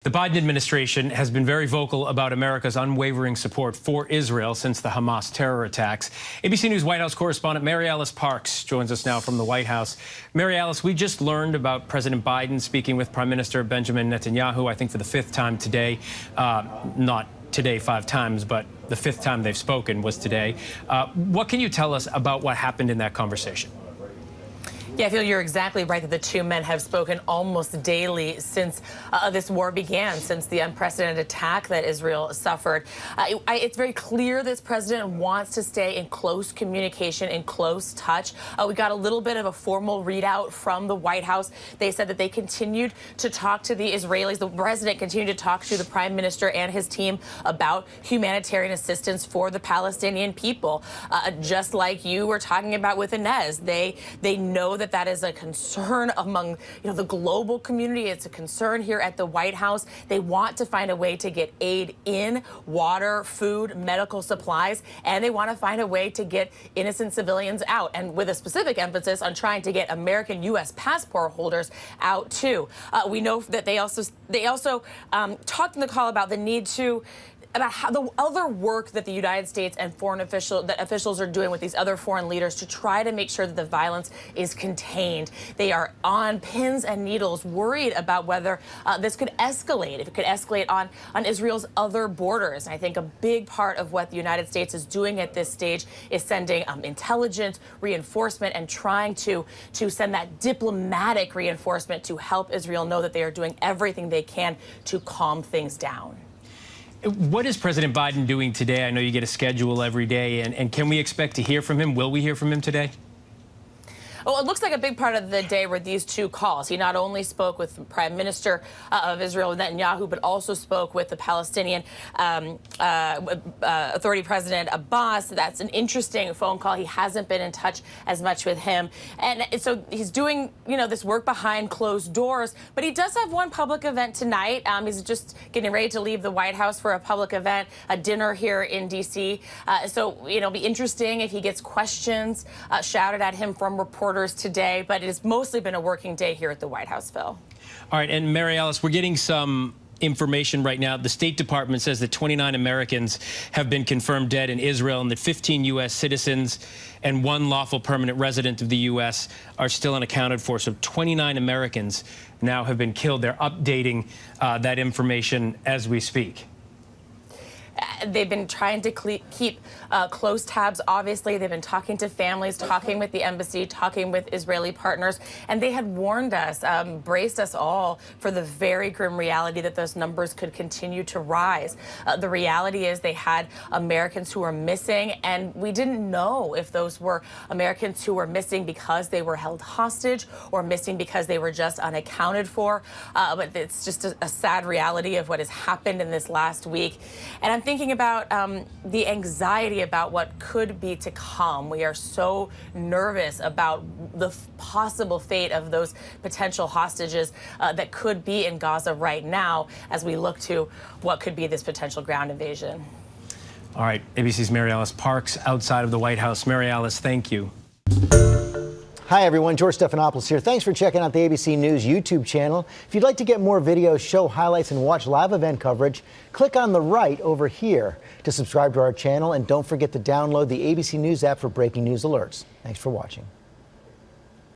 The Biden administration has been very vocal about America's unwavering support for Israel since the Hamas terror attacks. ABC News White House correspondent Mary Alice Parks joins us now from the White House. Mary Alice, we just learned about President Biden speaking with Prime Minister Benjamin Netanyahu, I think for the fifth time today. Not today 5 times, but the fifth time they've spoken was today. What can you tell us about what happened in that conversation? Yeah, I feel you're exactly right that the two men have spoken almost daily since this war began, since the unprecedented attack that Israel suffered. It's very clear this president wants to stay in close communication, in close touch. We got a little bit of a formal readout from the White House. They said that they continued to talk to the Israelis. The president continued to talk to the prime minister and his team about humanitarian assistance for the Palestinian people. Just like you were talking about with Inez, they know that is a concern among the global community. It's a concern here at the White House. They want to find a way to get aid in, water, food, medical supplies, and they want to find a way to get innocent civilians out, and with a specific emphasis on trying to get American U.S. passport holders out too. We know that they also talked in the call about the need to about how the other work that the United States and officials are doing with these other foreign leaders to try to make sure that the violence is contained. They are on pins and needles, worried about whether this could escalate, if it could escalate on Israel's other borders. And I think a big part of what the United States is doing at this stage is sending intelligence, reinforcement, and trying to send that diplomatic reinforcement to help Israel know that they are doing everything they can to calm things down. What is President Biden doing today? I know you get a schedule every day, and can we expect to hear from him? Will we hear from him today? Well, it looks like a big part of the day were these two calls. He not only spoke with the Prime Minister of Israel, Netanyahu, but also spoke with the Palestinian Authority President Abbas. That's an interesting phone call. He hasn't been in touch as much with him. And so he's doing, this work behind closed doors. But he does have one public event tonight. He's just getting ready to leave the White House for a public event, a dinner here in D.C. So, it'll be interesting if he gets questions shouted at him from reporters today, but it has mostly been a working day here at the White House, Phil. All right, and Mary Alice, we're getting some information right now. The State Department says that 29 Americans have been confirmed dead in Israel and that 15 U.S. citizens and 1 lawful permanent resident of the U.S. are still unaccounted for. So 29 Americans now have been killed. They're updating that information as we speak. They've been trying to keep close tabs. Obviously, they've been talking to families, talking with the embassy, talking with Israeli partners, and they had warned us, braced us all for the very grim reality that those numbers could continue to rise. The reality is they had Americans who were missing, and we didn't know if those were Americans who were missing because they were held hostage or missing because they were just unaccounted for. But it's just a sad reality of what has happened in this last week. And I'm thinking about the anxiety about what could be to come. We are so nervous about the possible fate of those potential hostages that could be in Gaza right now as we look to what could be this potential ground invasion. All right, ABC's Mary Alice Parks outside of the White House. Mary Alice, thank you. Hi, everyone. George Stephanopoulos here. Thanks for checking out the ABC News YouTube channel. If you'd like to get more videos, show highlights, and watch live event coverage, click on the right over here to subscribe to our channel. And don't forget to download the ABC News app for breaking news alerts. Thanks for watching.